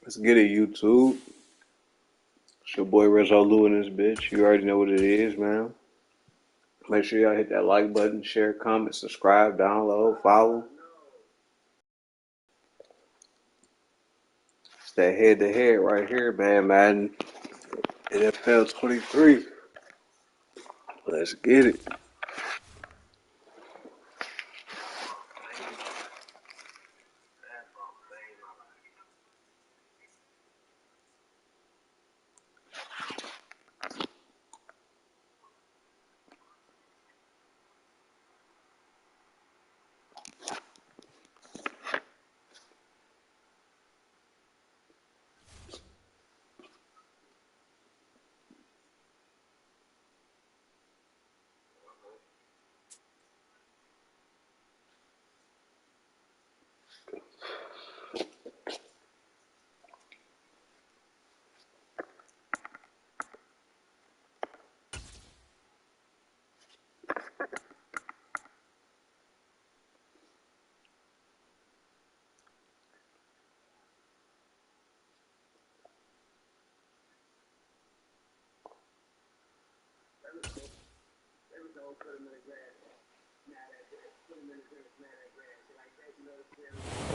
Let's get it, YouTube. It's your boy Rizzo Lou in this bitch. You already know what it is, man. Make sure y'all hit that like button, share, comment, subscribe, download, follow. It's that head-to-head right here, man, Madden. NFL 23. Let's get it.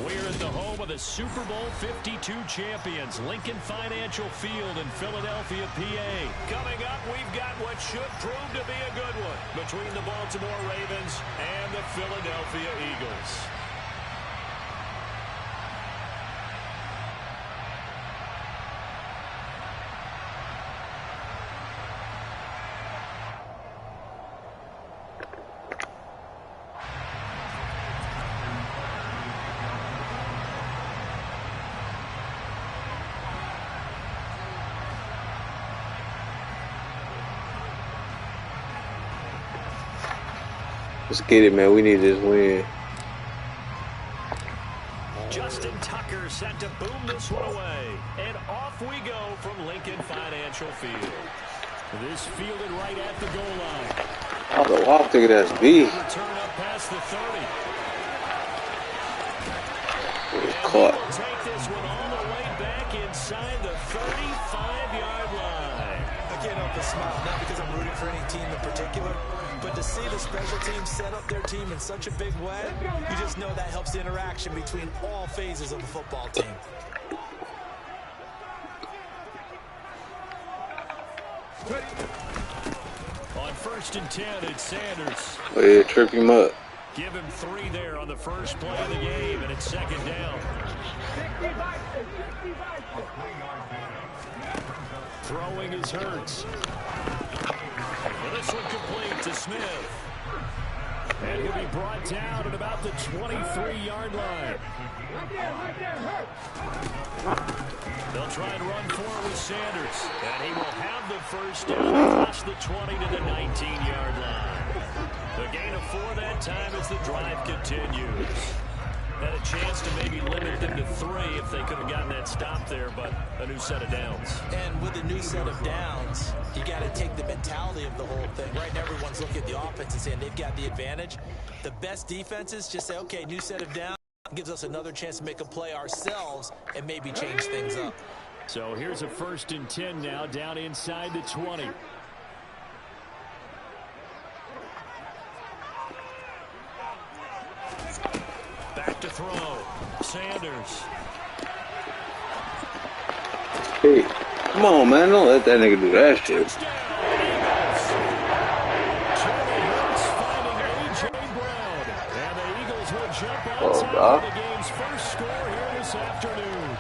We're at the home of the Super Bowl 52 champions, Lincoln Financial Field in Philadelphia, PA. Coming up, we've got what should prove to be a good one between the Baltimore Ravens and the Philadelphia Eagles. Let's get it, man. We need this win. Justin Tucker set to boom this one away. And off we go from Lincoln Financial Field. This fielded right at the goal line. Oh, the walk ticket, that's B. Return up past the 30. It was caught. We'll take this one all the way back inside the 35-yard line. I can't help but smile, not because I'm rooting for any team in particular, but to see the special teams set up their team in such a big way, you just know that helps the interaction between all phases of a football team. On 1st and 10, it's Sanders. Oh, yeah, trip him up. Give him 3 there on the first play of the game, and it's 2nd down. Throwing is Hurts. Well, this one complete to Smith. And he'll be brought down at about the 23-yard line. They'll try and run forward with Sanders. And he will have the first down across the 20 to the 19-yard line. The gain of 4 that time as the drive continues. Had a chance to maybe limit them to 3 if they could have gotten that stop there, but a new set of downs. And with a new set of downs, you got to take the mentality of the whole thing. Right now, everyone's looking at the offense and saying they've got the advantage. The best defenses just say, okay, new set of downs gives us another chance to make a play ourselves and maybe change things up. So here's a 1st and 10 now, down inside the 20. Back to throw. Sanders. Hey, come on, man. Don't let that nigga do that shit. Oh, God. The game's first score here this afternoon.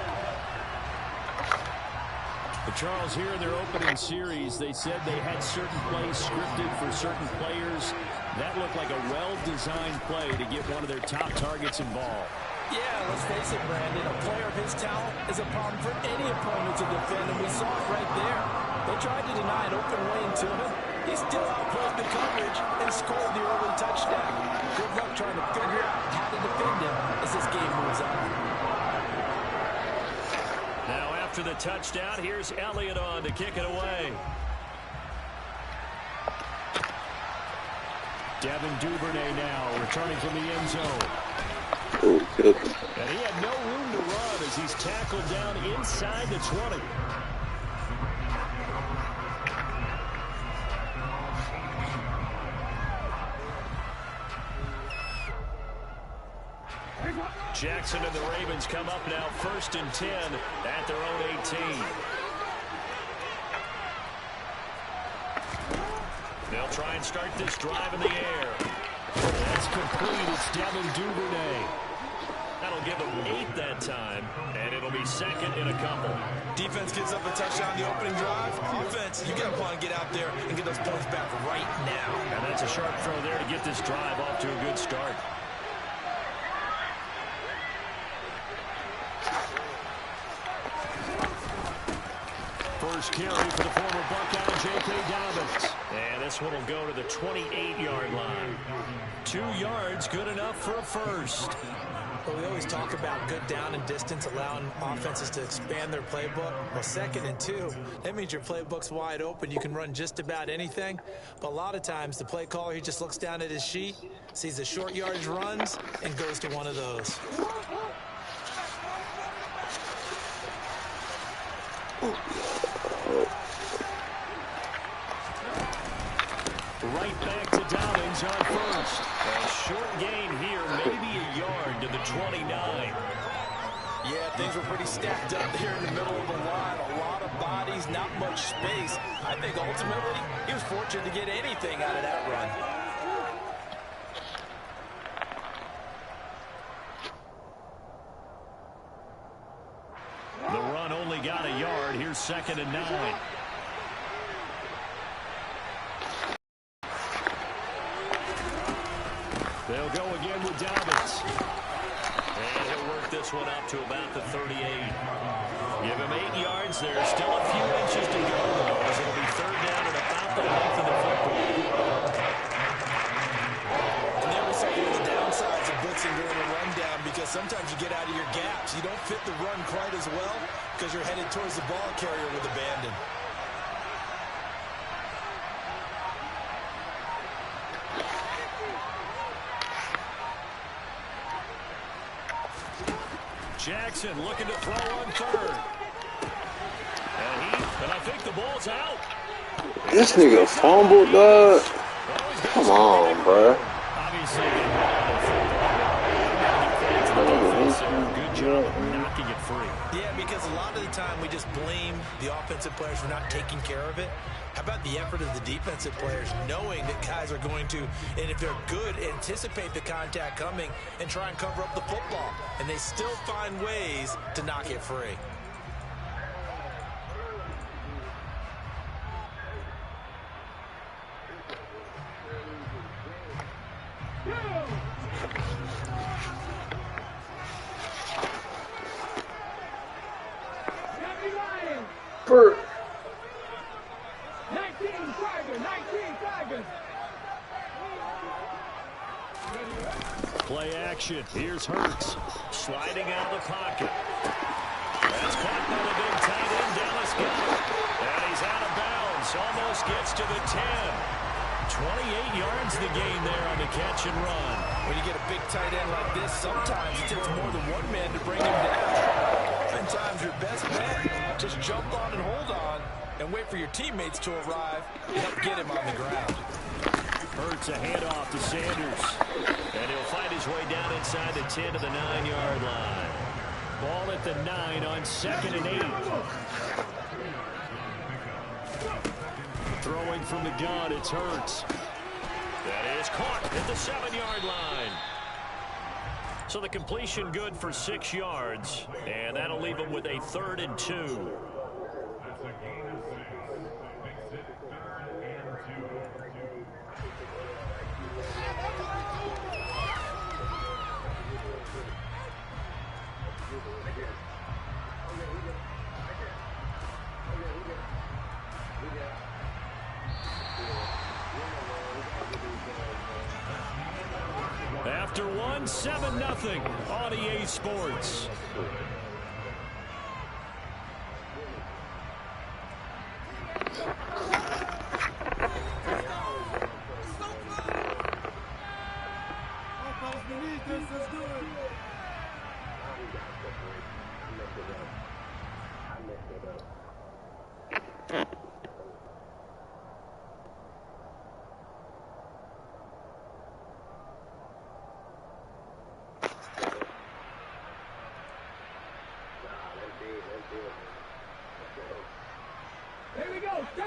But Charles, here in their opening series, they said they had certain plays scripted for certain players. That looked like a well-designed play to get one of their top targets involved. Yeah, let's face it, Brandon. A player of his talent is a problem for any opponent to defend, and we saw it right there. They tried to deny an open lane to him. He still outplayed the coverage and scored the early touchdown. Good luck trying to figure out how to defend him as this game moves on. Now after the touchdown, here's Elliott on to kick it away. Devin Duvernay now returning from the end zone. Oh, killed him. And he had no room to run as he's tackled down inside the 20. Jackson and the Ravens come up now 1st and 10 at their own 18. They'll try and start this drive in the air. That's complete. It's Devin Duvernay. That'll give them 8 that time, and it'll be 2nd in a couple. Defense gives up a touchdown the opening drive. Offense, you got to want to get out there and get those points back right now. And that's a sharp throw there to get this drive off to a good start. First carry for the former Buckeye, J.K. Dobbins. And this one will go to the 28-yard line. 2 yards, good enough for a first. Well, we always talk about good down and distance, allowing offenses to expand their playbook. Well, 2nd and 2, that means your playbook's wide open. You can run just about anything. But a lot of times, the play caller, he just looks down at his sheet, sees the short yardage runs, and goes to one of those. Right back to Dobbins on first. A short gain here, maybe a yard to the 29. Yeah, things were pretty stacked up there in the middle of the line. A lot of bodies, not much space. I think ultimately he was fortunate to get anything out of that run. The run only got a yard. Here's 2nd and 9. They'll go again with Dobbins. And he'll work this one up to about the 38. Give him 8 yards there. Still a few inches to go, though, as it'll be 3rd down and about the length of the football. And there we saw one of the downsides of blitzing during a rundown, because sometimes you get out of your gaps. You don't fit the run quite as well because you're headed towards the ball carrier with abandon. Jackson looking to throw on 3rd. And I think the ball's out. This nigga fumbled, dog. Come on, bro. Obviously, good job of knocking it free. Yeah, because a lot of the time we just blame the offensive players for not taking care of it. How about the effort of the defensive players, knowing that guys are going to, and if they're good, anticipate the contact coming and try and cover up the football. And they still find ways to knock it free. Bert. 19 Tigers. Play action. Here's Hurts. Sliding out of the pocket. That's caught by the big tight end, Dallas Goedert. And he's out of bounds. Almost gets to the 10. 28 yards the gain there on the catch and run. When you get a big tight end like this, sometimes it takes more than one man to bring him down. Oftentimes your best bet, just jump on and hold on and wait for your teammates to arrive and help get him on the ground. Hurts a handoff to Sanders. And he'll find his way down inside the 10 to the 9-yard line. Ball at the 9 on 2nd and 8. Throwing from the gun, it's Hurts. That is caught at the 7-yard line. So the completion good for 6 yards. And that'll leave him with a 3rd and 2. After one, 7-0 on EA Sports.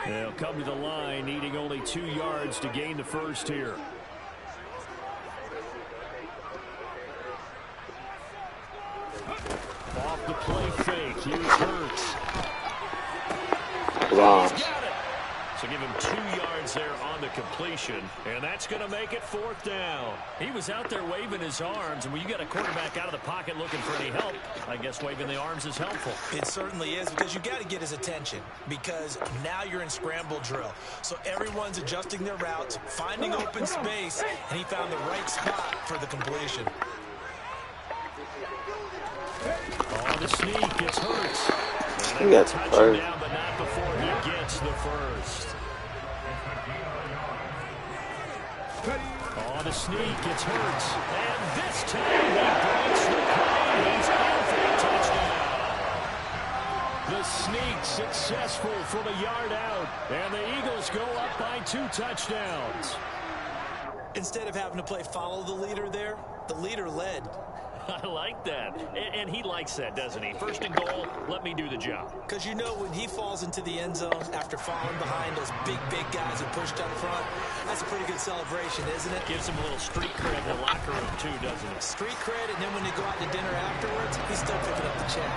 They'll come to the line, needing only 2 yards to gain the first here. Off the play fake. Here's Hurts. Wow. He's got it. So give him 2 yards there on the completion, and that's going to make it 4th down. He was out there waving his arms, and when you got a quarterback out of the pocket looking for any help, I guess waving the arms is helpful. It certainly is, because you got to get his attention, because now you're in scramble drill. So everyone's adjusting their routes, finding open space, and he found the right spot for the completion. Oh, the sneak gets Hurts. He got Touch him first. down, but not before he gets the first. Oh, the sneak gets Hurts. And this time he breaks the play. He's in for a touchdown. The sneak successful from a yard out. And the Eagles go up by 2 touchdowns. Instead of having to play follow the leader there, the leader led. I like that. And he likes that, doesn't he? 1st and goal, let me do the job. Because you know when he falls into the end zone after falling behind those big guys who pushed up front, that's a pretty good celebration, isn't it? Gives him a little street cred in the locker room, too, doesn't it? Street cred, and then when they go out to dinner afterwards, he's still picking up the check.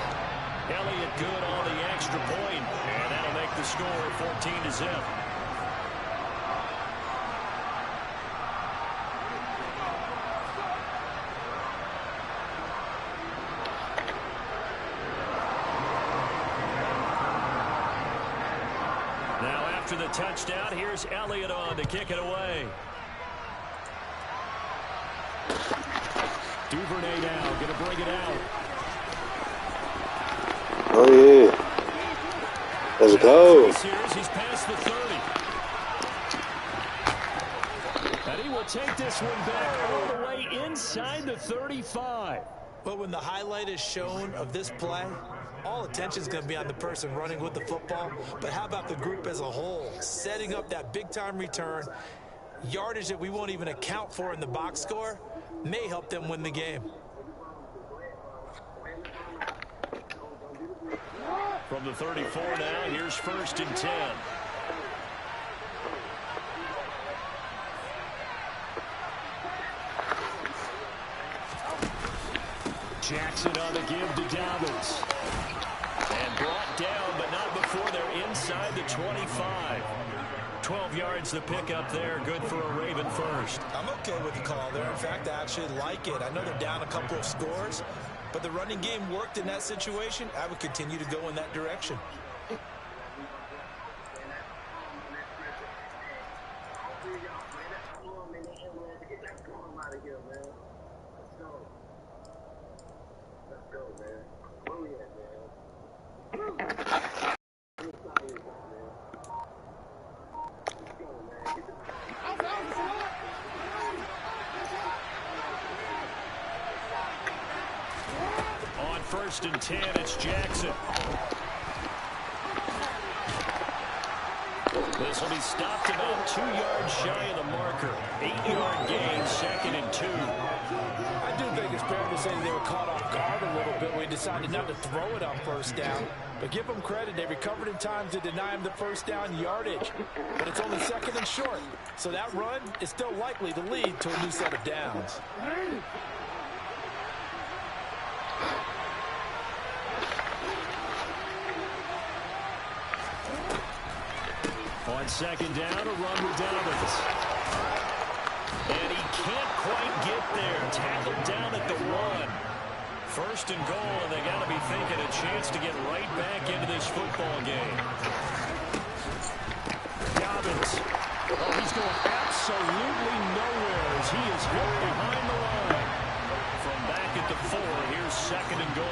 Elliott good on the extra point, and that'll make the score 14-0. Now after the touchdown, here's Elliott on to kick it away. Duvernay now going to bring it out. Oh, yeah. Let's go. He's past the 30. And he will take this one back all the way inside the 35. But when the highlight is shown of this play, all attention is going to be on the person running with the football. But how about the group as a whole? Setting up that big-time return, yardage that we won't even account for in the box score, may help them win the game. From the 34 now, here's 1st and 10. Jackson on the give to Dobbins. And brought down, but not before they're inside the 25. 12 yards the pickup there. Good for a Raven first. I'm okay with the call there. In fact, I actually like it. I know they're down a couple of scores, but the running game worked in that situation. I would continue to go in that direction. On 1st and 10, it's Jackson. This will be stopped about 2 yards shy of the marker. 8-yard gain, 2nd and 2. I do think it's fair to say they were caught off guard a little bit when we decided not to throw it on 1st down. But give them credit, they recovered in time to deny him the 1st down yardage. But it's only 2nd and short. So that run is still likely to lead to a new set of downs. On 2nd down, a run with Dobbins. And he can't quite get there. Tackled down at the 1. 1st and goal, and they got to be thinking a chance to get right back into this football game. Dobbins. Oh, he's going absolutely nowhere as he is hit behind the line. From back at the 4, here's 2nd and goal.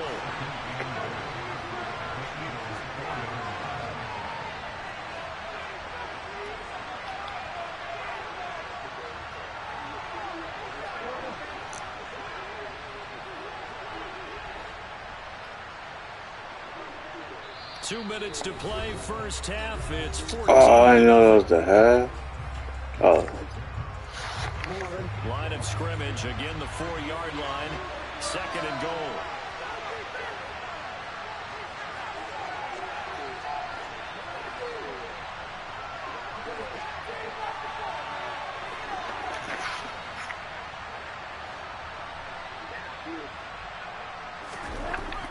2 minutes to play, first half. It's 14. Oh, I know that was the half. Oh. Line of scrimmage, again the 4-yard line. 2nd and goal.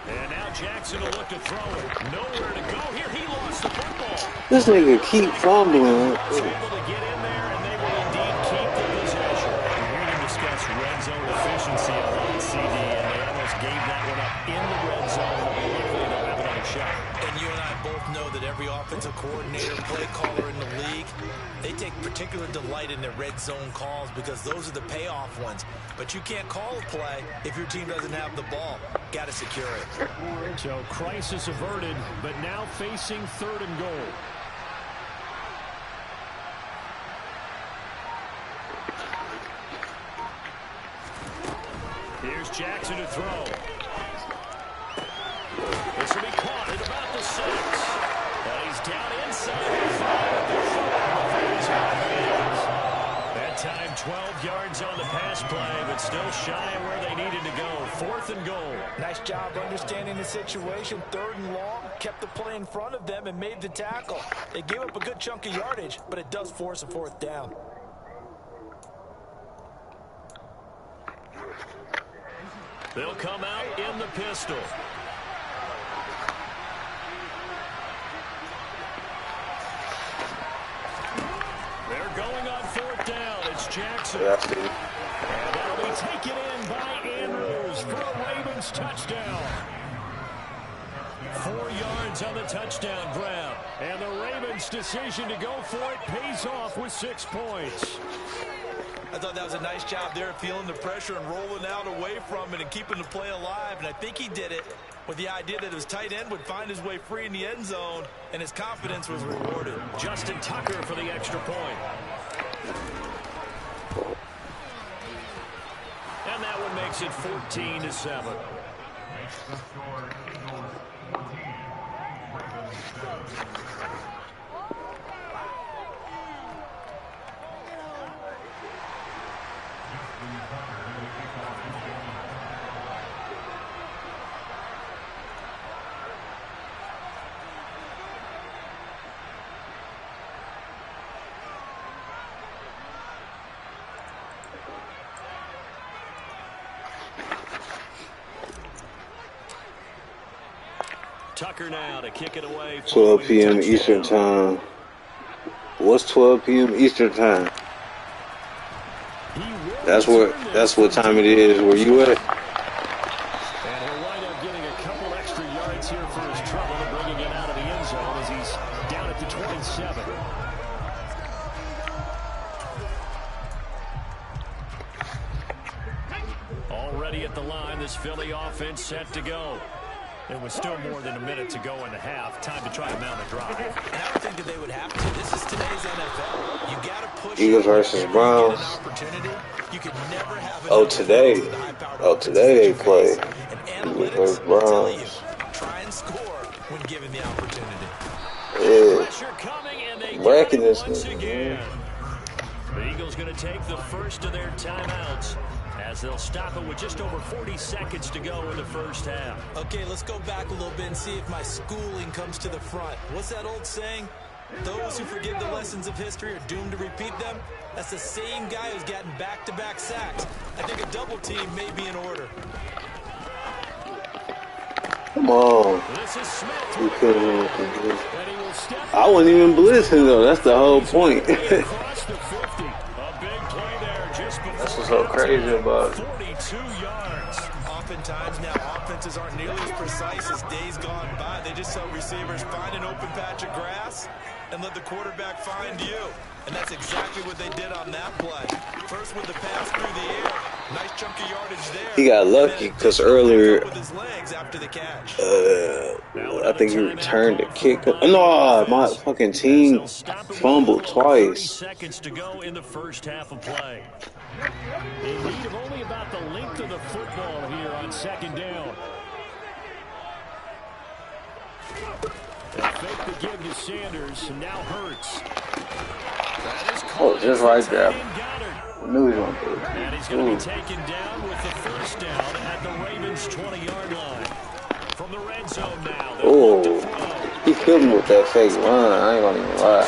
And now Jackson will look to throw it. Nowhere to go here. He lost the football. This nigga keep fumbling. Was able to get in there, and they will indeed keep the possession. We heard him discuss red zone efficiency a lot, CD, and they almost gave that one up in the red zone. Luckily, they'll have another shot. And you and I both know that every offensive coordinator, play caller in the league, they take particular delight in their red zone calls because those are the payoff ones. But you can't call a play if your team doesn't have the ball. Got to secure it. So crisis averted, but now facing 3rd and goal. Here's Jackson to throw. This will be caught at about the 6. But he's down inside the 5. That time 12 yards on the pass play, but still shy of where they needed to go. 4th and goal. Nice job understanding the situation. 3rd and long, kept the play in front of them and made the tackle. They gave up a good chunk of yardage, but it does force a 4th down. They'll come out in the pistol. They're going on 4th down. It's Jackson. Yeah, I see. And that'll be taken in by Andrews for a Ravens touchdown. 4 yards on the touchdown grab. And the Ravens' decision to go for it pays off with 6 points. I thought that was a nice job there, feeling the pressure and rolling out away from it and keeping the play alive. And I think he did it with the idea that his tight end would find his way free in the end zone, and his confidence was rewarded. Justin Tucker for the extra point. And that one makes it 14-7. Tucker now to kick it away. 12 p.m. Eastern Time. What's 12 p.m. Eastern Time? That's what time it is where you at? And he'll wind up getting a couple extra yards here for his trouble and bringing it out of the end zone as he's down at the 27. Already at the line, this Philly offense set to go. It was still more than a minute to go in the half. Time to try to mount a drive. And I would think that they would have to. This is today's NFL. You got to push. Eagles versus Browns. You could never have Oh, today. Oh, today they play. Eagles versus Browns. Try and score when given the opportunity. Yeah. Pressure coming, and they Wrecking get it this once nigga, again. The Eagles going to take the first of their timeouts, as they'll stop it with just over 40 seconds to go in the first half. Okay, let's go back a little bit and see if my schooling comes to the front. What's that old saying? Those who forget the lessons of history are doomed to repeat them. That's the same guy who's gotten back-to-back sacks. I think a double team may be in order. Come on. This is Smith. You couldn't even And he will step I wasn't even blitzing though. That's the whole point. across the 50. A big play there just before. That's what's so crazy about it. 42 yards. Oftentimes now offenses aren't nearly as precise as days gone by. They just tell receivers, find an open patch of grass and let the quarterback find you. And that's exactly what they did on that play. First with the pass through the air. Nice chunk of yardage there. He got lucky because earlier, with his legs after the catch. I think he returned the kick. No, my fucking team fumbled 30 twice. seconds to go in the first half of play. In need of only about the length of the football here on second down. They fake the give to Sanders, and now Hurts. Oh, just right there. I knew he was going to do it. And he's going to be taken down with the first down at the Ravens' 20-yard line. From the red zone now. Oh, he killed me with that fake run. I ain't gonna even lie.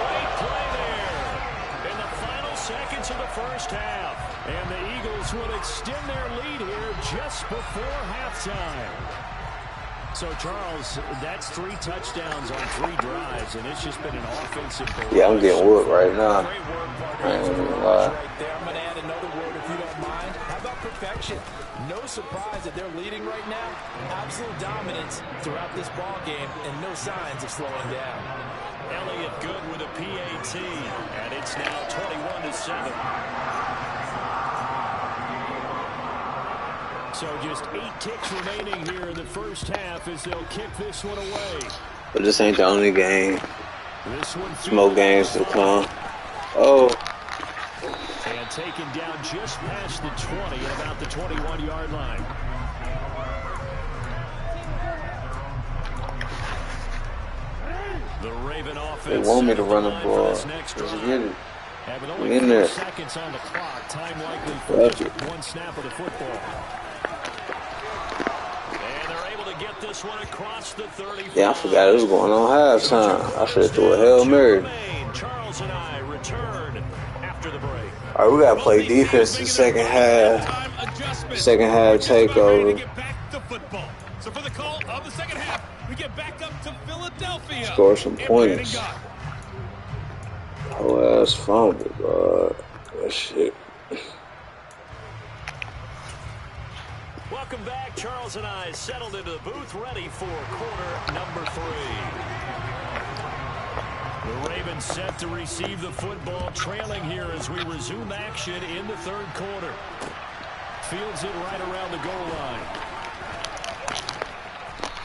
Great play there in the final seconds of the first half. And the Eagles will extend their lead here just before halftime. So, Charles, that's 3 touchdowns on 3 drives, and it's just been an offensive barrage. Yeah, I'm getting whooped right now. I ain't gonna even lie. I'm going to add another word if you don't mind. How about perfection? No surprise that they're leading right now. Absolute dominance throughout this ball game, and no signs of slowing down. Elliott good with a PAT, and it's now 21-7. So just 8 ticks remaining here in the first half as they'll kick this one away. But this ain't the only game. This one Some more games to come. Oh. And taken down just past the 20 at about the 21-yard line. The Raven offense. They want me to run the ball. Let's get it. We in there. Seconds on the clock. Time likely for just 1 snap of the football. And they're able to get this one across the 35. Yeah, I forgot it was going on halftime. I should have threw a Hail Mary. Charles and I return after the break. All right, we gotta play defense in the second half. Second half takeover. So for the call of the second half, we get back up to Philadelphia. Score some points. Oh, ass fumble, God. That shit. Welcome back. Charles and I settled into the booth, ready for quarter number 3. The Ravens set to receive the football, trailing here as we resume action in the third quarter. Fields it right around the goal line.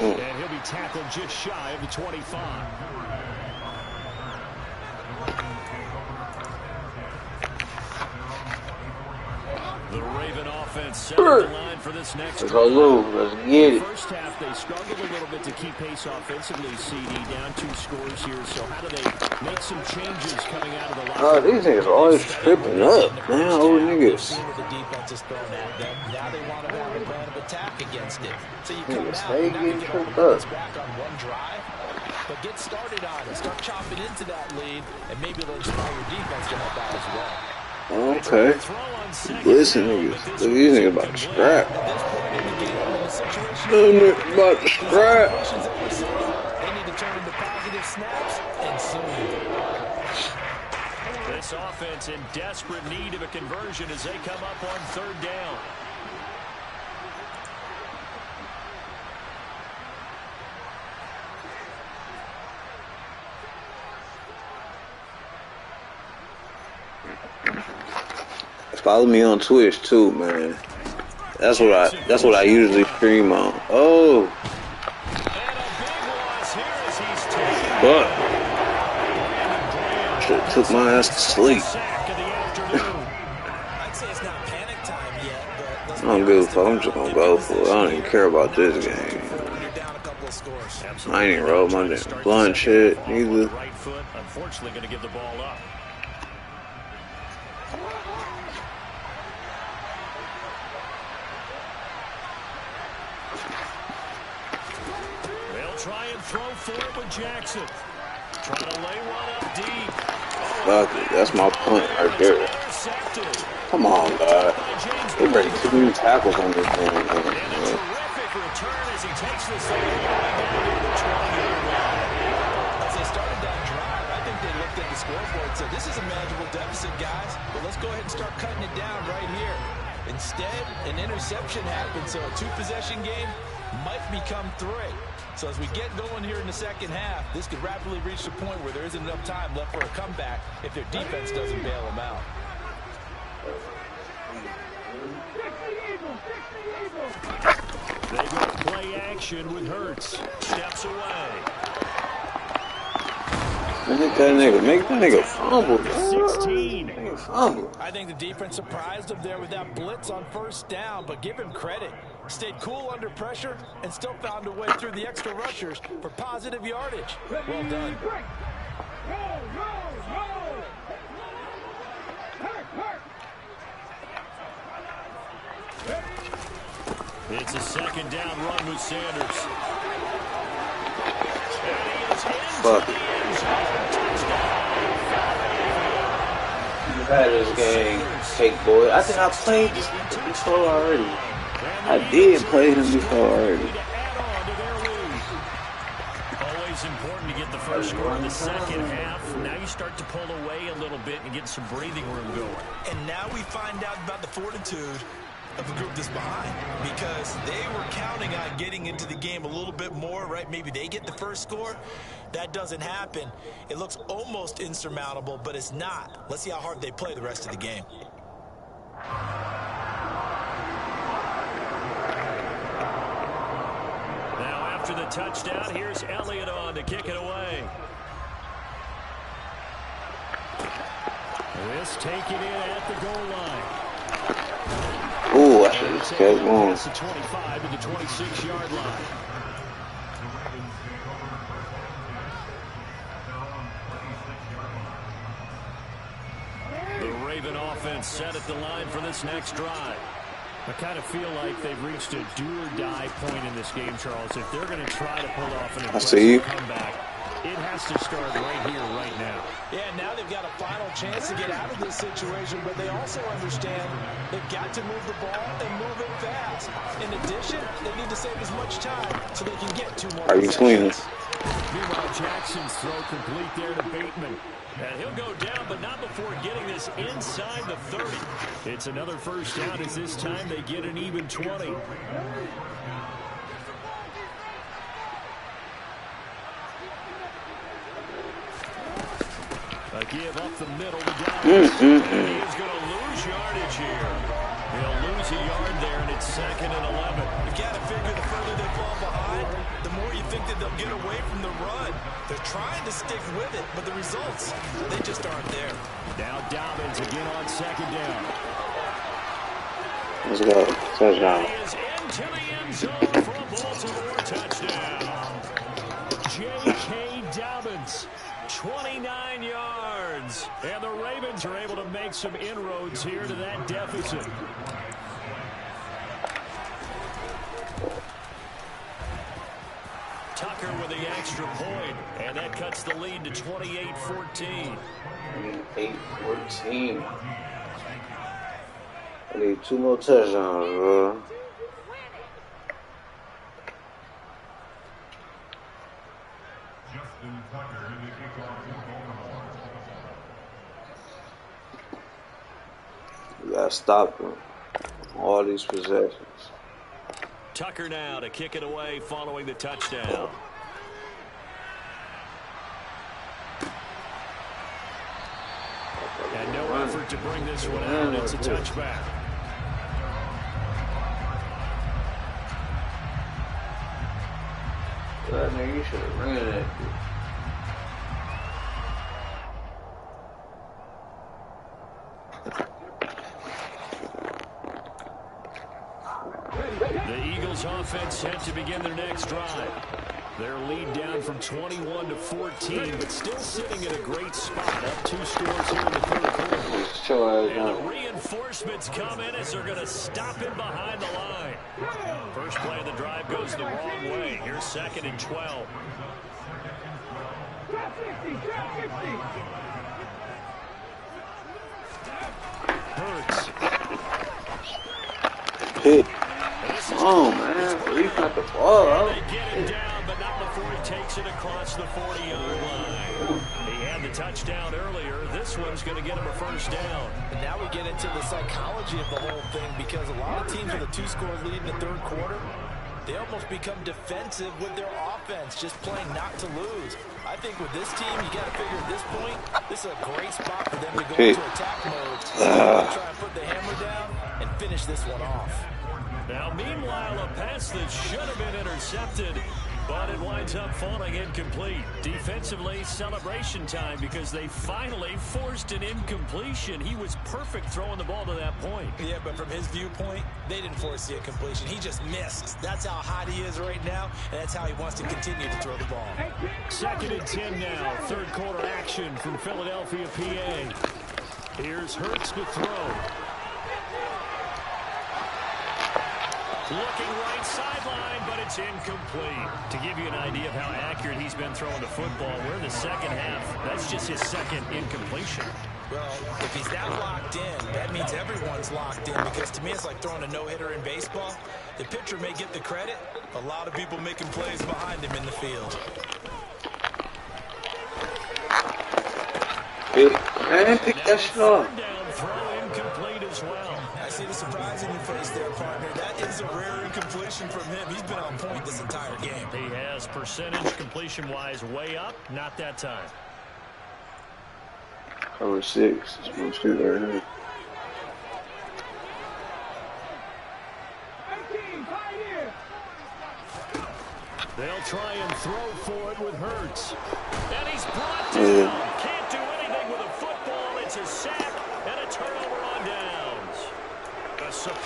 And he'll be tackled just shy of the 25. The Raven offense set the line for this next Let's go, Lou. Let's get it. First half, they struggled a little bit to keep pace offensively, CD, down 2 scores here. So how do they make some changes coming out of the locker room? These niggas are always tripping up, man. Old niggas. The defense is thrown at them. Now they want to have a plan of attack against it. So you come Niggas out stay and now you getting get tripped all up. back on one drive. But get started on it. Start chopping into that lead, and maybe they'll inspire your defense to help out as well. Okay. Listen, niggas. Look, these niggas about to scrap. Them niggas about to scrap. They need to turn into positive snaps, and soon. This offense in desperate need of a conversion as they come up on 3rd down. Follow me on Twitch too, man. That's what I usually stream on. Oh, but should have took my ass to sleep. I don't give a fuck. I'm just gonna go for it. I don't even care about this game. I ain't even roll my damn blunt shit either. Right foot, unfortunately, going to give the ball up. Try and throw for it with Jackson. Trying to lay one up deep. Fuck it. That's my punt right there. Come on, God. They ready to do tackles on this thing, man. Terrific return as he takes this thing all the way down to the 20-yard line. As they started that drive, I think they looked at the scoreboard and said, this is a manageable deficit, guys, but let's go ahead and start cutting it down right here. Instead, an interception happened, so a 2-possession game might become 3. So as we get going here in the second half, this could rapidly reach the point where there isn't enough time left for a comeback if their defense doesn't bail them out. They go play action with Hurts. Steps away. Make that nigga fumble, bro. 16. Nigga fumble. I think the defense surprised him there with that blitz on first down, but give him credit. Stayed cool under pressure and still found a way through the extra rushers for positive yardage. Well done. It's a second down run with Sanders. Fuck it. You had this game, cake boy. I think I played this before already. I did play him before already. Always important to get the first score in the second half. Now you start to pull away a little bit and get some breathing room going. And now we find out about the fortitude of a group that's behind, because they were counting on getting into the game a little bit more, right? Maybe they get the first score. That doesn't happen. It looks almost insurmountable, but it's not. Let's see how hard they play the rest of the game. Now after the touchdown, here's Elliott on to kick it away. This taken in at the goal line. Ooh, I should have just kept going. The 25 to the 26-yard line. The Raven offense set at the line for this next drive. I kind of feel like they've reached a do-or-die point in this game, Charles. If they're going to try to pull off an impressive comeback, it has to start right here, right now. Yeah, now they've got a final chance to get out of this situation, but they also understand they've got to move the ball and move it fast. In addition, they need to save as much time so they can get 2 more possessions. Meanwhile, Jackson's throw complete there to Bateman. And he'll go down, but not before getting this inside the 30. It's another first down as this time they get an even 20. A give up the middle to Dobbins. He's going to lose yardage here. He'll lose a yard there, and it's 2nd and 11. You got to figure the further they fall behind, the more you think that they'll get away from the run. They're trying to stick with it, but the results, they just aren't there. Now Dobbins again on 2nd down. Let's go. Touchdown. He is into the end zone for a Baltimore touchdown. J.K. Dobbins. 29 yards. And the Ravens are able to make some inroads here to that deficit. Tucker with the extra point, and that cuts the lead to 28-14. 28-14. I need 2 more touchdowns, bro. You gotta stop them. All these possessions. Tucker now to kick it away following the touchdown. And no effort to bring this one out. It's a touchback. Well, man, you should have ran that. The Eagles offense set to begin their next drive. Their lead down from 21 to 14, but still sitting in a great spot. Up 2 scores here in the 3rd quarter. And the reinforcements come in as they're going to stop him behind the line. First play of the drive goes the wrong way. Here's 2nd and 12. Hurts. Hit. Oh, man. You got the ball out. They get it down, but not before he takes it across the 40-yard line. He had the touchdown earlier. This one's going to get him a first down. And now we get into the psychology of the whole thing, because a lot of teams with a 2-score lead in the 3rd quarter, they almost become defensive with their offense, just playing not to lose. I think with this team, you got to figure at this point, this is a great spot for them to go into attack mode. Try and put the hammer down and finish this one off. Now, meanwhile, a pass that should have been intercepted, But it winds up falling incomplete. Defensively, celebration time because they finally forced an incompletion. He was perfect throwing the ball to that point. Yeah, but from his viewpoint, they didn't force the incompletion. He just missed. That's how hot he is right now, and that's how he wants to continue to throw the ball. 2nd and 10 now. Third quarter action from Philadelphia, PA. Here's Hurts to throw. Looking right sideline, but it's incomplete. To give you an idea of how accurate he's been throwing the football, we're in the second half. That's just his second incompletion. Well, if he's that locked in, that means everyone's locked in, because to me it's like throwing a no-hitter in baseball. The pitcher may get the credit, a lot of people making plays behind him in the field. Man, pick that shit up. Throw incomplete as well. I see the surprise in your face there, partner. That is a rare incompletion from him. He's been on point this entire game. He has percentage completion-wise way up. Not that time. Cover 6. That's my shit right here. 18, right here. They'll try and throw for it with Hurts. And he's brought down. Can't do anything with a football. It's a sack and a turnover on downs.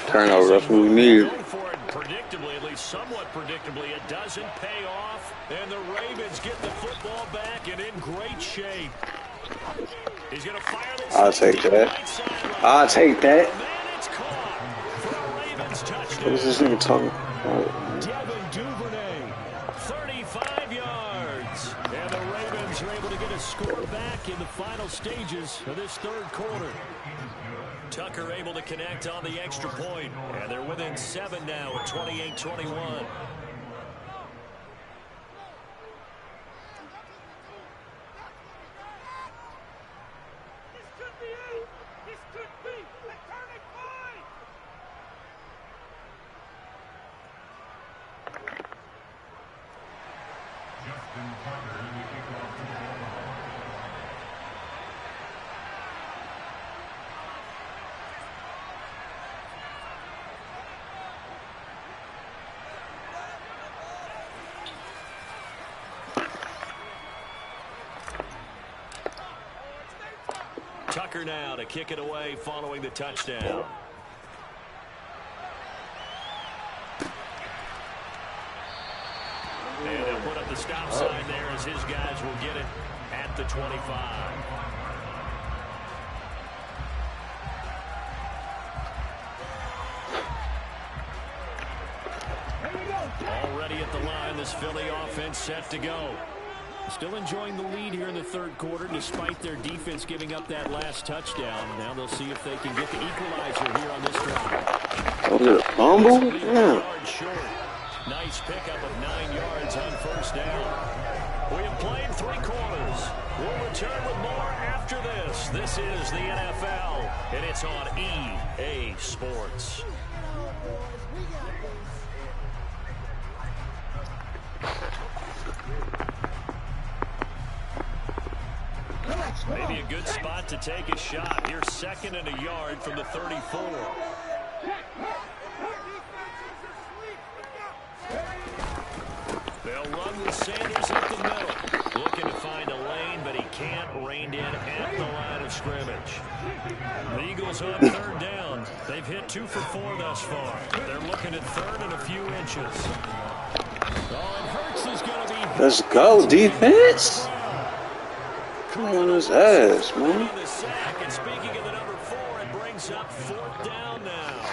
Turnover, that's what we need. For it predictably, at least somewhat predictably, it doesn't pay off. And the Ravens get the football back and in great shape. He's going to fire this. I'll take that. I'll take that. It's caught for a Ravens touchdown. What is this nigga talking about? Devin Duvernay, 35 yards. And the Ravens are able to get a score back in the final stages of this third quarter. Tucker able to connect on the extra point. And they're within 7 now at 28-21. Tucker now to kick it away following the touchdown. And they'll put up the stop sign there as his guys will get it at the 25. Already at the line, this Philly offense set to go. Still enjoying the lead here in the third quarter despite their defense giving up that last touchdown. Now they'll see if they can get the equalizer here on this drive. Was it a fumble? Yeah. Nice pickup of 9 yards on first down. We have played 3 quarters. We'll return with more after this. This is the NFL, and it's on EA Sports. Maybe a good spot to take a shot. You're 2nd and a yard from the 34. They'll run with Sanders up the middle. Looking to find a lane, but he can't. Reined in at the line of scrimmage. The Eagles on 3rd down. They've hit 2 for 4 thus far. They're looking at 3rd and a few inches. Oh, and Hurts is going to be... Let's go, defense. Come on his ass, man. And speaking of the number 4, it brings up 4th down now.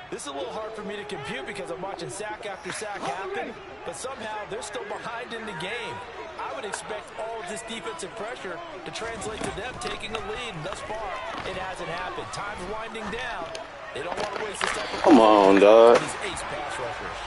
This is a little hard for me to compute because I'm watching sack after sack happen, but somehow they're still behind in the game. I would expect all of this defensive pressure to translate to them taking a lead, and thus far, it hasn't happened. Time's winding down. They don't want to waste this type of... Come on, dog. These ace pass rushers.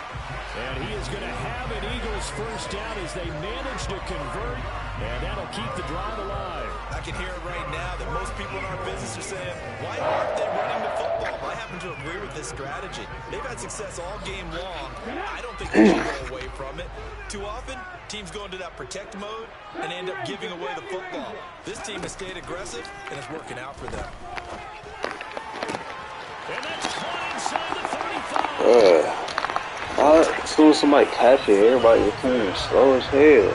And he is going to have an Eagles first down as they manage to convert, and that'll keep the drive alive. I can hear it right now that most people in our business are saying, why aren't they running the football? I happen to agree with this strategy. They've had success all game long. I don't think they should go away from it. Too often, teams go into that protect mode and end up giving away the football. This team has stayed aggressive, and it's working out for them. And that's caught inside the 35. 2 soon as somebody catch it, everybody was turning slow as hell.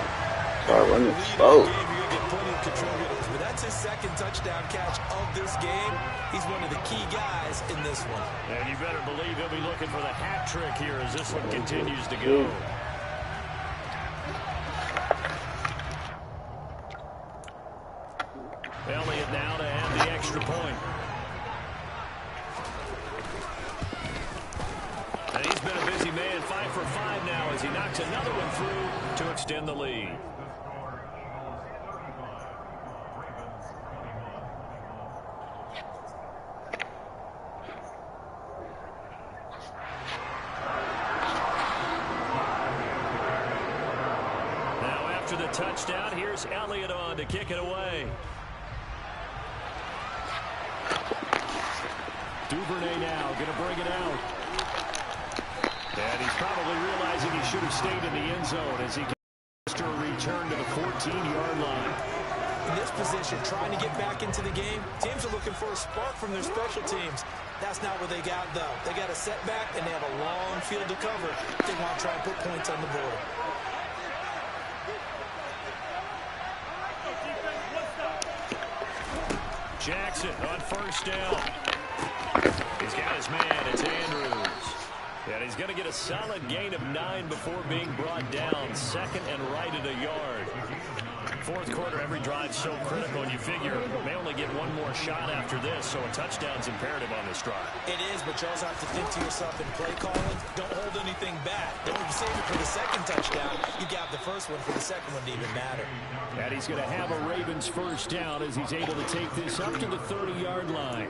Start running slow. But that's his second touchdown catch of this game. He's one of the key guys in this one. And you better believe he'll be looking for the hat trick here as this one continues to go. Elliott now to have the extra point. And he's been a busy man, 5 for 5 now as he knocks another one through to extend the lead. Now after the touchdown, here's Elliott on to kick it away. Duvernay now going to bring it out. And he's probably realizing he should have stayed in the end zone as he gets to a return to the 14-yard line. In this position, trying to get back into the game, teams are looking for a spark from their special teams. That's not what they got, though. They got a setback, and they have a long field to cover. They want to try and put points on the board. Jackson on first down. He's got his man. It's Andrews. And he's going to get a solid gain of 9 before being brought down. Second and right at a yard. Fourth quarter, every drive so critical, and you figure they only get one more shot after this, so a touchdown's imperative on this drive. It is, but you also have to think to yourself in play calling, don't hold anything back. Don't save it for the second touchdown. You got the first one for the second one to even matter. And he's going to have a Ravens first down as he's able to take this up to the 30-yard line.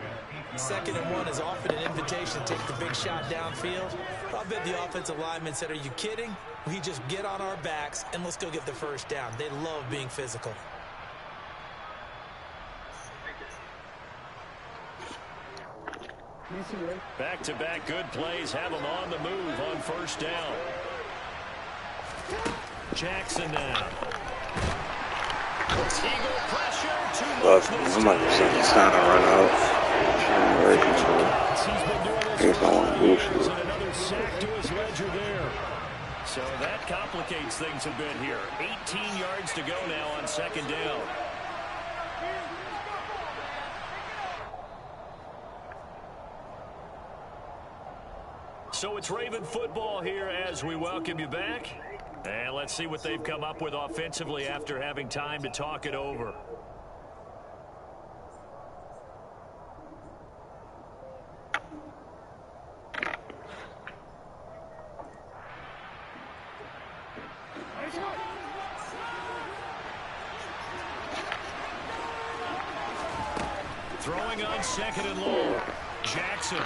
Second and 1 is often an invitation to take the big shot downfield. I bet the offensive lineman said, are you kidding? We just get on our backs and let's go get the first down. They love being physical. Back-to-back good plays have them on the move on first down. Jackson now. Eagle pressure. I'm about to say it's time to run out. He's been doing this for another sack to his ledger there. So that complicates things a bit here. 18 yards to go now on second down. So it's Raven football here as we welcome you back. And let's see what they've come up with offensively after having time to talk it over. Throwing on second and long. Jackson.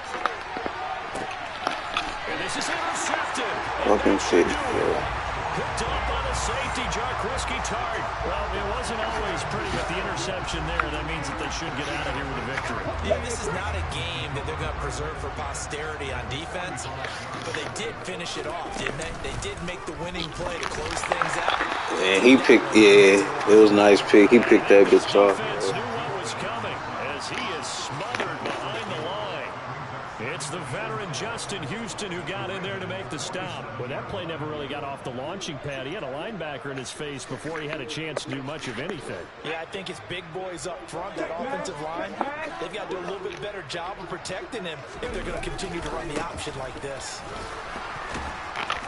And this is intercepted. Fucking shit. Picked up on a safety, Jarkrisky Tart. Well, it wasn't always pretty with the interception there. That means that they should get out of here with a victory. Yeah, this is not a game that they're going to preserve for posterity on defense, but they did finish it off, didn't they? They did make the winning play to close things out. And he picked, yeah, it was a nice pick. He picked that bitch off. Defense knew what was coming as he is smothered behind the line. It's the veteran Justin Houston who got in there to make the stop. Well, that play never really got off the launching pad. He had a linebacker in his face before he had a chance to do much of anything. Yeah, I think it's big boys up front, that offensive line. They've got to do a little bit better job of protecting him if they're going to continue to run the option like this.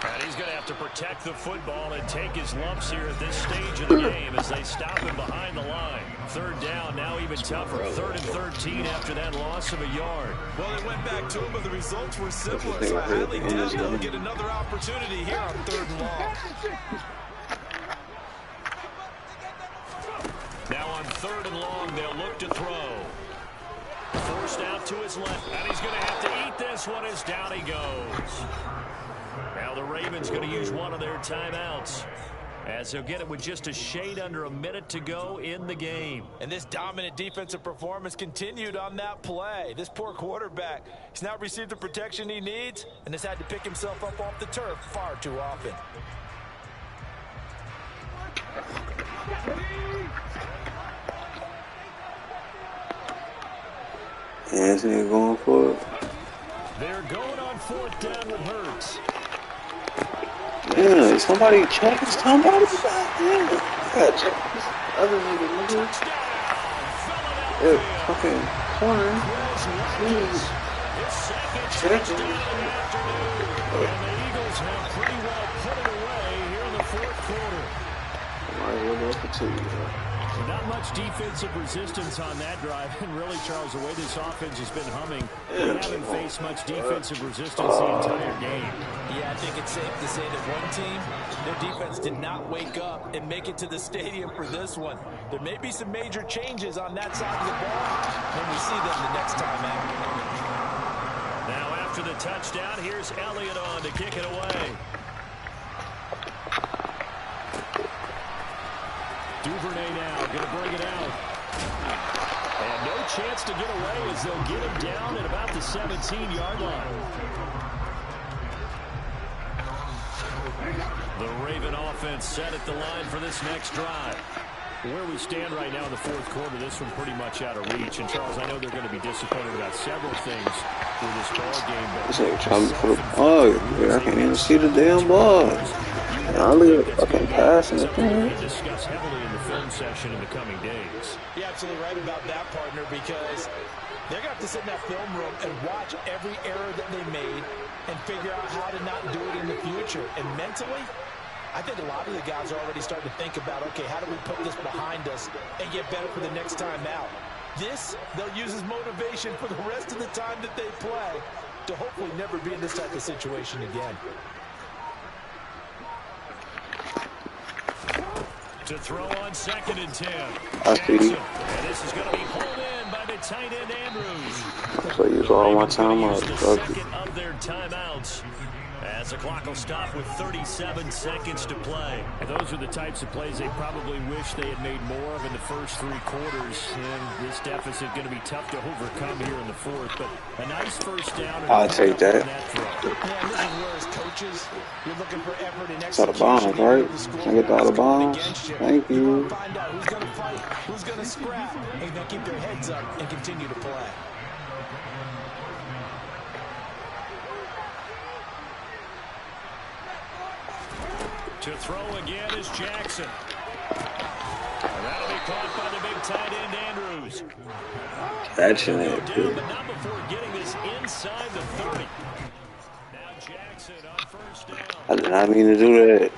And he's going to have to protect the football and take his lumps here at this stage of the game as they stop him behind the line. Third down, now even tougher. 3rd and 13 after that loss of a yard. Well, they went back to him, but the results were similar, so I highly doubt they'll get another opportunity here on 3rd and long. Now on 3rd and long, they'll look to throw. Forced out to his left, and he's going to have to eat this one as down he goes. Now the Ravens going to use one of their timeouts as they'll get it with just a shade under a minute to go in the game. And this dominant defensive performance continued on that play. This poor quarterback, he's not received the protection he needs and has had to pick himself up off the turf far too often. Anthony going for it. They're going on 4th down with Hurts. Yeah, somebody check somebody. Goddamn. I gotta check this other nigga. Yeah, fucking corner. Dude, His second checking. touchdown of the afternoon. And the Eagles have pretty well put it away here in the fourth quarter. Might as well go for two, though. Not much defensive resistance on that drive. And really, Charles, the way this offense has been humming, they haven't faced much defensive resistance the entire game. Yeah, I think it's safe to say that one team, their defense did not wake up and make it to the stadium for this one. There may be some major changes on that side of the ball when we see them the next time out. Now after the touchdown, here's Elliott on to kick it away. Duvernay now going to bring it out. And no chance to get away as they'll get him down at about the 17-yard line. The Raven offense set at the line for this next drive. Where we stand right now in the fourth quarter, this one pretty much out of reach. And, Charles, I know they're going to be disappointed about several things with this ball game. But This nigga trying for the ball. I can't even see the damn ball. I look at fucking passing the thing. Discuss heavily in the film session in the coming days. You're absolutely right about that, partner, because they're going to have to sit in that film room and watch every error that they made and figure out how to not do it in the future. And mentally, I think a lot of the guys are already starting to think about, okay, how do we put this behind us and get better for the next time out? This, they'll use as motivation for the rest of the time that they play to hopefully never be in this type of situation again. To throw on 2nd and 10. I see. Jackson. And this is going to be pulled in by the tight end Andrews. So use all my time up. The second of their timeouts. As the clock will stop with 37 seconds to play. And those are the types of plays they probably wish they had made more of in the first three quarters. And this deficit going to be tough to overcome here in the fourth. But a nice first down. I'll take that. Yeah, this is where as coaches, you're looking for effort and It's out execution. of bounds, right? Can I get the out of bounds? Thank You you. want to find out who's going to fight, who's going to scrap, who's going to keep their heads up and continue to play. To throw again is Jackson. And that'll be caught by the big tight end Andrews. That shit ain't Down, good. but not before getting this inside the 30. Now Jackson on first down. I did not mean to do that.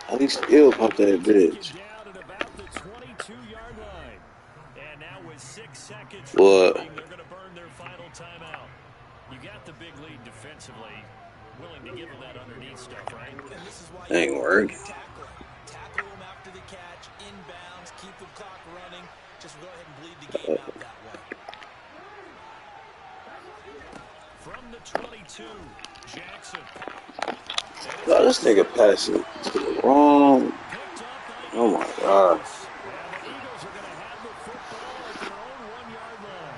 At least still pop that bitch. Down at about the 22-yard line. And now with 6 seconds What? remaining, they're going to burn their final timeout. You got the big lead defensively. Willing to give them that underneath stuff, right? And this is why Ain't working. tackle them after the catch, inbounds, keep the clock running. Just go ahead and bleed the game out that way. From the 22, Jackson. God, this nigga passing to the wrong. Oh my god. And the Eagles are going to have the football at their own 1-yard line.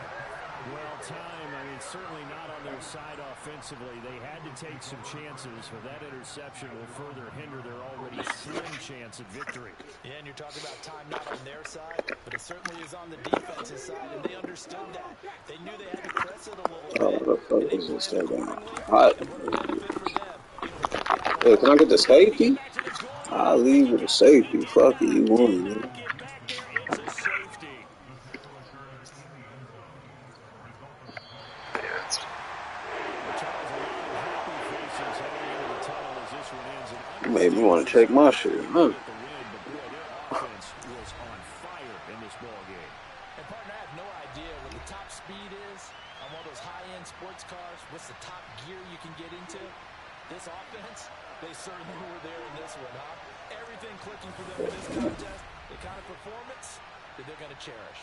Well, time, I mean, certainly not on their side offensively. They had to take some chances, but that interception will further hinder their already slim chance at victory. Yeah, and you're talking about time not on their side, but it certainly is on the defensive side, and they understood that. They knew they had to press it a little bit. Oh, what the fuck is this thing going on? It Hot. worked out good for them. Hey, can I get the safety? I'll leave with the safety. Fuck it, you won, man. Get back there, it's a safety. You made me want to check my shit, huh? Offense was on fire in this ball game. And partner, I have no idea what the top speed is on one of those high-end sports cars. What's the top gear you can get into? This offense, they certainly were there in this one, huh? Everything clicking for them in this contest. The kind of performance that they're going to cherish.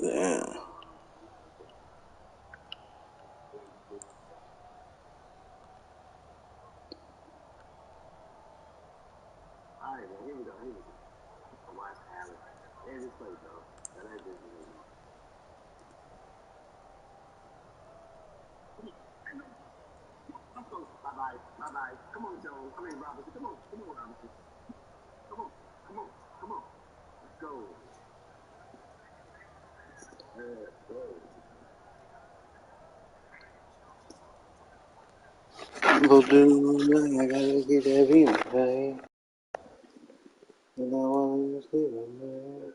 Yeah. Go do, I gotta get that beat, man. And I wanna sleep, man.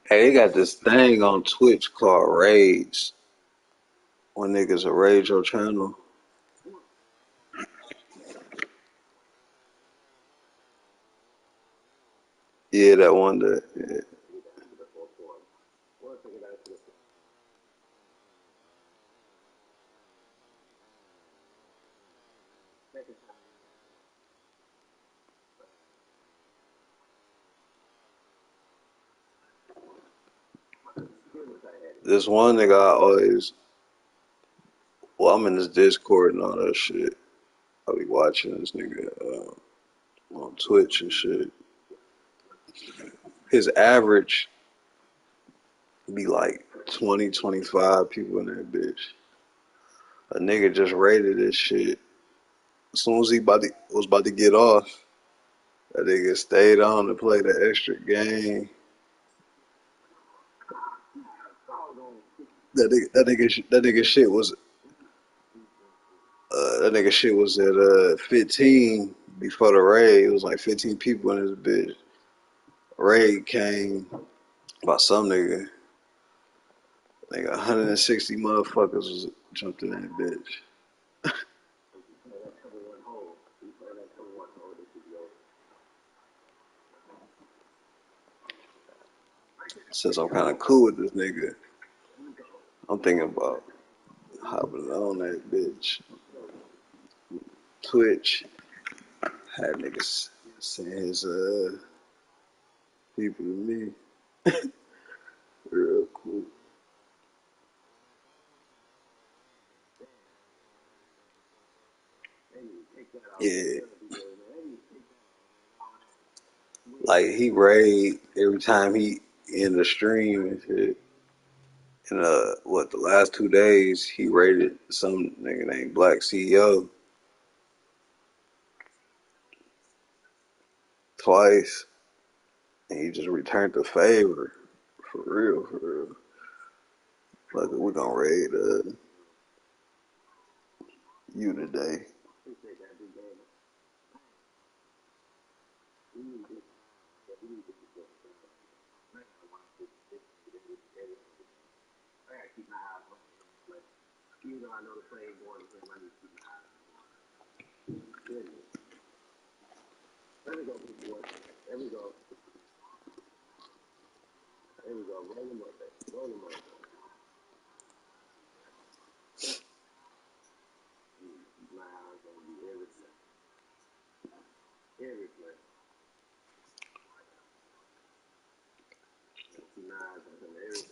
Hey, they got this thing on Twitch called Rage. When niggas a rage your channel. Yeah, that one that. Yeah. This one nigga I always. Well, I'm in this Discord and all that shit. I be watching this nigga on Twitch and shit. His average be like 20, 25 people in that bitch. A nigga just raided this shit. As soon as was about to get off, that nigga stayed on to play the extra game. That nigga shit was at 15 before the raid. It was like 15 people in this bitch. Raid came by some nigga. Like 160 motherfuckers was jumped in that bitch. Since I'm kind of cool with this nigga, I'm thinking about hopping on that bitch. Twitch had niggas send his people to me. Real cool. Yeah. Like he raid every time he in the stream and shit. And the last 2 days he raided some nigga named Black CEO twice, and he just returned the favor. For real, for real. Like we gonna raid you today.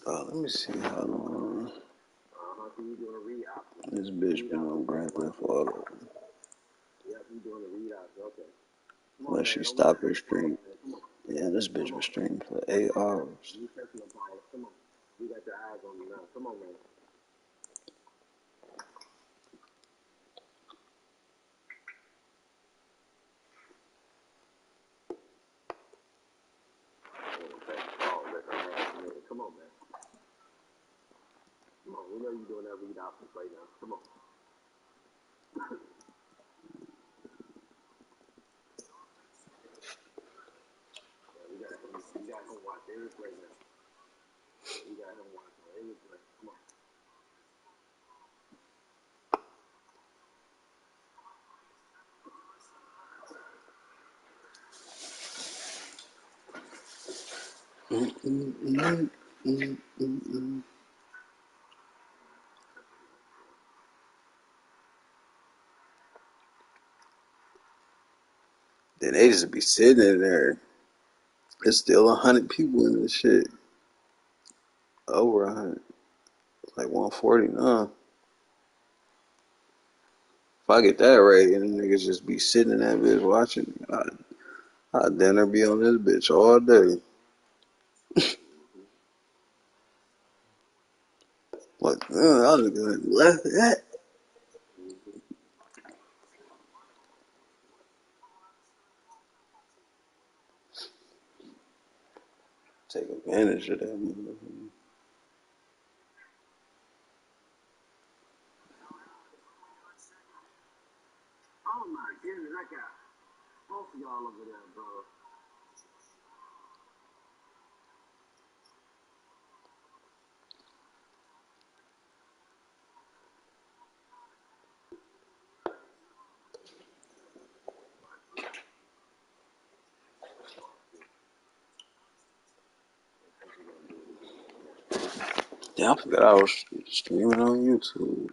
Let me see how long this bitch been on Grand Theft Auto. Unless she stop her stream. Yeah, this bitch was streaming for 8 hours. Then they just be sitting in there. There's still 100 people in this shit. Over 100. Like 140 now. If I get that right, and the niggas just be sitting in that bitch watching, I'd dinner be on this bitch all day. Like, I was gonna left that. Take advantage of that. Oh my goodness, I got both of y'all over there, bro. Yeah, I forgot I was streaming on YouTube.